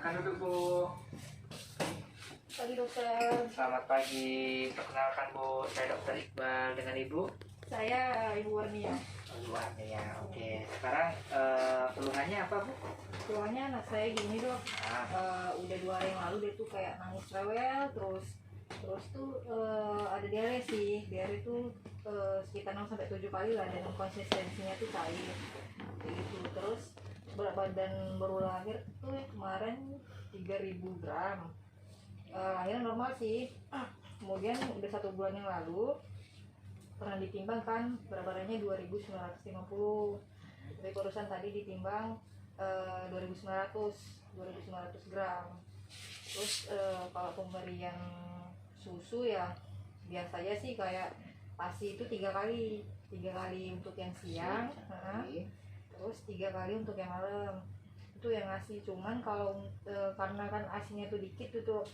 Silakan duduk Bu. Pagi dokter. Selamat pagi. Perkenalkan Bu, saya Dokter Iqbal dengan Ibu. Saya Ibu Warnia. Luarnya ya. Oke. Sekarang keluhannya apa Bu? Keluarnya anak saya gini dok. Udah 2 hari yang lalu dia tuh kayak nangis rewel terus tuh ada diare sih. Diare tuh sekitar 6-7 kali lah dengan konsistensinya tuh cair. Kayak gitu. Terus berat badan baru lahir tuh kemarin 3.000 gram. Akhirnya normal sih. Kemudian udah 1 bulan yang lalu pernah ditimbang kan berat badannya 2.950, tapi barusan tadi ditimbang 2.900 gram. Terus kalau pemberian susu ya biasa aja sih, kayak ASI itu 3 kali untuk yang siang, terus 3 kali untuk yang malam itu yang ngasih. Cuman kalau karena kan ASINya tuh dikit tuh,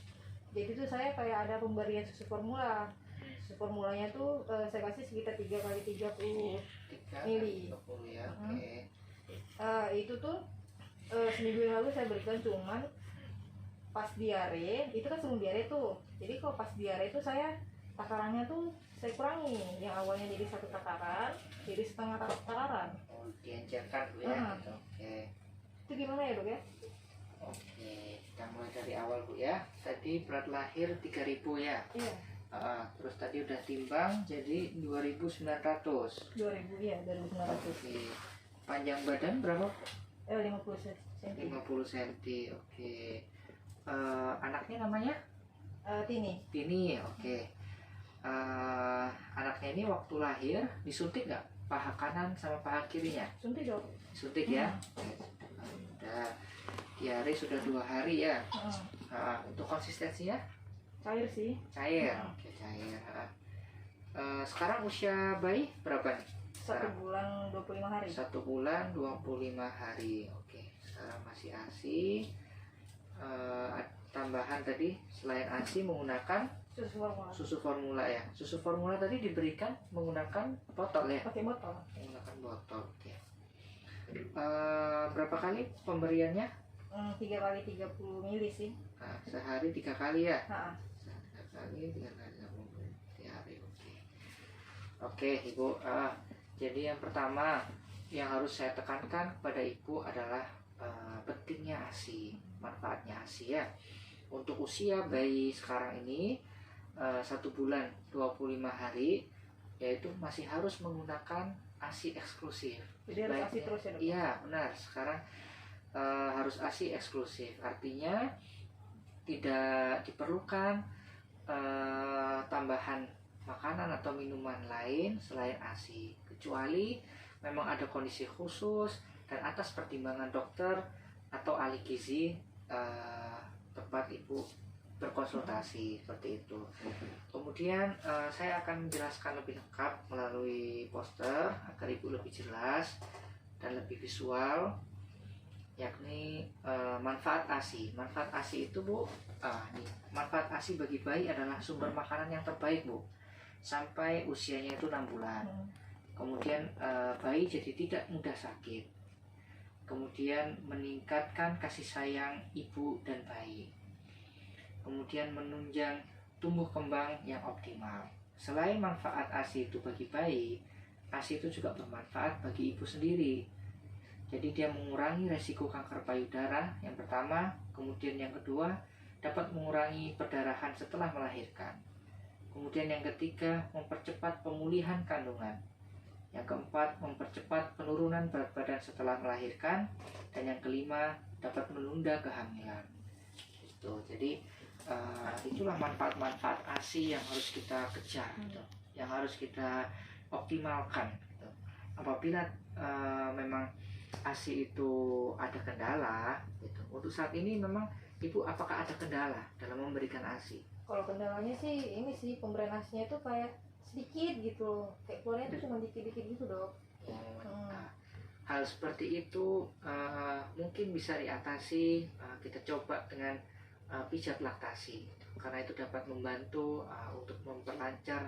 jadi tuh saya kayak ada pemberian susu formula. Susu formulanya tuh saya kasih sekitar 3 kali 30 mili. Ya, oke. Itu tuh seminggu yang lalu saya berikan, cuman pas diare itu kan sebelum diare tuh. Jadi kalau pas diare itu saya takarannya tuh saya kurangi. Yang awalnya jadi 1 takaran jadi setengah takaran. Oh, dianjurkan Bu ya. Gitu. Oke. Itu gimana ya dok ya? Oke, kita mulai dari awal Bu ya. Tadi berat lahir 3.000 ya. Iya. Terus tadi udah timbang jadi 2.900. 2.000 ya, 2.900. Oke. Panjang badan berapa? 50 cm. 50 cm. Oke. Anaknya namanya? Tini. Tini. Oke. Anaknya ini waktu lahir disuntik nggak? Paha kanan sama paha kirinya? Suntik dok. Suntik ya. Udah. Diare sudah 2 hari ya. Untuk konsistensinya? Cair sih. Cair. Oke, cair. Sekarang usia bayi berapa nih? 1 bulan 25 hari. 1 bulan 25 hari. Oke, sekarang masih ASI. Tambahan tadi selain ASI menggunakan susu formula ya. Susu formula tadi diberikan menggunakan botol ya? Pakai botol. Menggunakan botol. Oke. Berapa kali pemberiannya? 3 kali 30 mili sih. Sehari 3 kali ya? 3 kali 30 hari. Oke Ibu, jadi yang pertama yang harus saya tekankan kepada Ibu adalah pentingnya ASI, manfaatnya ASI ya. Untuk usia bayi sekarang ini 1 bulan 25 hari, yaitu masih harus menggunakan ASI eksklusif. Jadi harus ASI terus ya dok? Iya benar, sekarang harus ASI eksklusif, artinya tidak diperlukan tambahan makanan atau minuman lain selain ASI, kecuali memang ada kondisi khusus dan atas pertimbangan dokter atau ahli gizi tempat Ibu berkonsultasi seperti itu. Kemudian saya akan menjelaskan lebih lengkap melalui poster agar Ibu lebih jelas dan lebih visual, yakni manfaat ASI. Manfaat ASI itu Bu, manfaat ASI bagi bayi adalah sumber makanan yang terbaik Bu, sampai usianya itu 6 bulan. Kemudian bayi jadi tidak mudah sakit. Kemudian meningkatkan kasih sayang ibu dan bayi. Kemudian menunjang tumbuh kembang yang optimal. Selain manfaat ASI itu bagi bayi, ASI itu juga bermanfaat bagi ibu sendiri. Jadi dia mengurangi resiko kanker payudara yang pertama, kemudian yang kedua dapat mengurangi perdarahan setelah melahirkan. Kemudian yang ketiga, mempercepat pemulihan kandungan. Yang keempat, mempercepat penurunan berat badan setelah melahirkan. Dan yang kelima, dapat menunda kehamilan. Gitu. Jadi itulah manfaat-manfaat ASI yang harus kita kejar, gitu. Yang harus kita optimalkan. Gitu. Apabila memang ASI itu ada kendala, gitu. Untuk saat ini memang Ibu apakah ada kendala dalam memberikan ASI? Kalau kendalanya sih ini sih, pemberian ASINya tuh kayak sedikit gitu, kayak keluarnya tuh cuma dikit-dikit gitu dok. Hal seperti itu mungkin bisa diatasi, kita coba dengan pijat laktasi, karena itu dapat membantu untuk memperlancar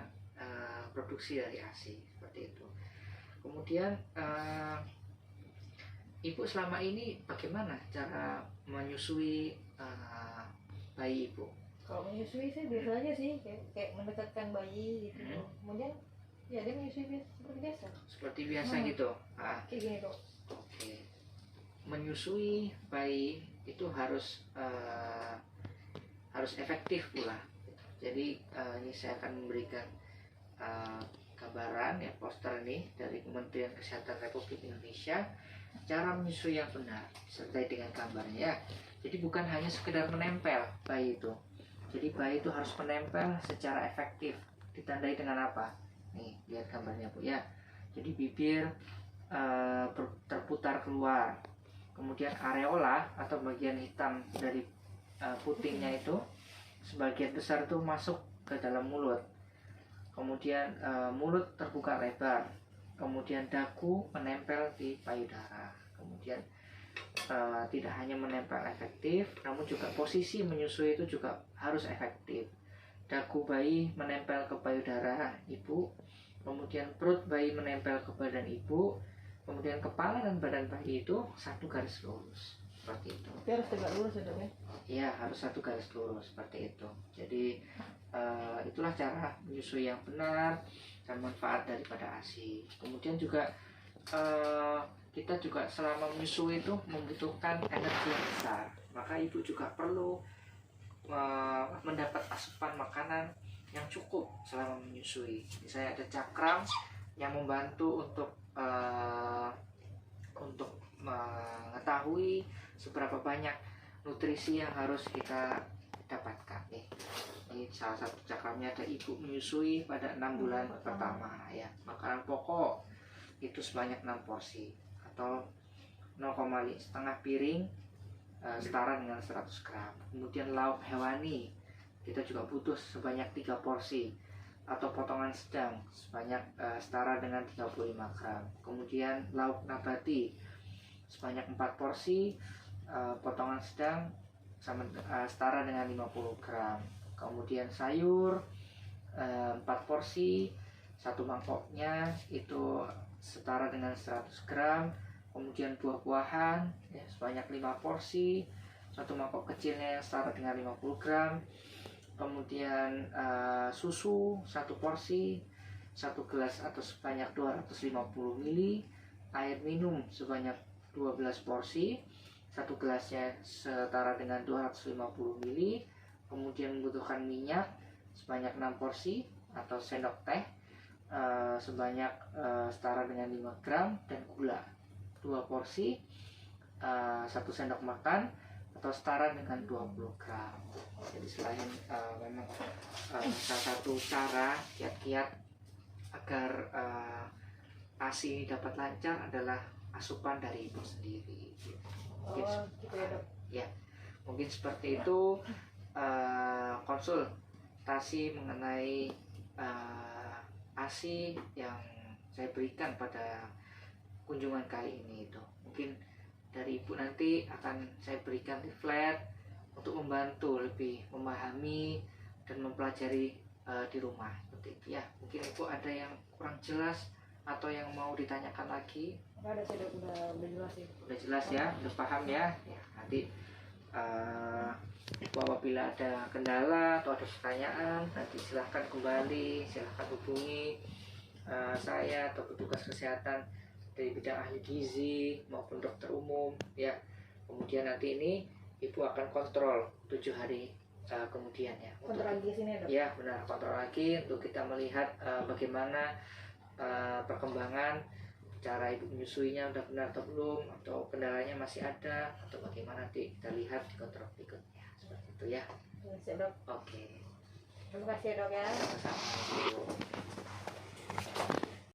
produksi dari ASI seperti itu. Kemudian Ibu selama ini bagaimana cara menyusui bayi ibu. Kalau menyusui sih biasa aja sih, kayak mendekatkan bayi gitu. Kemudian ya dia menyusui seperti biasa. Seperti biasa gitu. Kayak gini dok. Oke. Menyusui bayi itu harus efektif pula. Jadi ini saya akan memberikan gambaran ya, poster ini dari Kementerian Kesehatan Republik Indonesia, cara menyusui yang benar sertai dengan gambarnya ya. Jadi bukan hanya sekedar menempel bayi itu. Jadi bayi itu harus menempel secara efektif. Ditandai dengan apa? Nih, lihat gambarnya Bu ya. Jadi bibir terputar keluar. Kemudian areola atau bagian hitam dari putingnya itu sebagian besar itu masuk ke dalam mulut. Kemudian mulut terbuka lebar. Kemudian dagu menempel di payudara. Kemudian tidak hanya menempel efektif, namun juga posisi menyusui itu juga harus efektif. Dagu bayi menempel ke payudara ibu, kemudian perut bayi menempel ke badan ibu, kemudian kepala dan badan bayi itu satu garis lurus seperti itu. Tapi harus tegak lurus ya dok ya? Iya, harus satu garis lurus seperti itu. Jadi itulah cara menyusui yang benar dan manfaat daripada ASI. Kemudian juga kita juga selama menyusui itu membutuhkan energi yang besar, maka ibu juga perlu mendapat asupan makanan yang cukup selama menyusui. Misalnya ada cakram yang membantu untuk mengetahui seberapa banyak nutrisi yang harus kita dapatkan nih. Ini salah satu cakramnya, ada ibu menyusui pada 6 bulan pertama ya. Makanan pokok itu sebanyak 6 porsi atau 0,5 piring setara dengan 100 gram. Kemudian lauk hewani kita juga butuh sebanyak 3 porsi atau potongan sedang sebanyak setara dengan 35 gram. Kemudian lauk nabati sebanyak 4 porsi, potongan sedang setara dengan 50 gram. Kemudian sayur 4 porsi, satu mangkoknya itu setara dengan 100 gram. Kemudian buah-buahan ya, sebanyak 5 porsi, satu mangkok kecilnya yang setara dengan 50 gram. Kemudian susu 1 porsi, 1 gelas atau sebanyak 250 ml. Air minum sebanyak 12 porsi, 1 gelasnya setara dengan 250 ml. Kemudian membutuhkan minyak sebanyak 6 porsi atau sendok teh sebanyak setara dengan 5 gram, dan gula 2 porsi 1 sendok makan atau setara dengan 20 gram. Jadi selain memang salah satu cara kiat-kiat agar ASI ini dapat lancar adalah asupan dari ibu sendiri. Mungkin gitu ya dok. Ya, mungkin seperti itu konsultasi mengenai ASI yang saya berikan pada kunjungan kali ini itu. Mungkin dari ibu nanti akan saya berikan leaflet untuk membantu lebih memahami dan mempelajari di rumah seperti itu ya. Mungkin ibu ada yang kurang jelas atau yang mau ditanyakan lagi? Nggak ada sih dok, udah jelas sih. Udah jelas ya, udah paham ya. Ya nanti ibu apabila ada kendala atau ada pertanyaan, nanti silahkan kembali, silahkan hubungi saya atau petugas kesehatan dari bidang ahli gizi maupun dokter umum ya. Kemudian nanti ini ibu akan kontrol 7 hari kemudian ya. Kontrol lagi sini dok? Ya benar, kontrol lagi untuk kita melihat bagaimana perkembangan cara ibu menyusuinya udah benar atau belum, atau kendalanya masih ada atau bagaimana, nanti kita lihat di kontrol berikutnya seperti itu ya. Iya dok. Oke. Terima kasih ya dok ya. Sama-sama.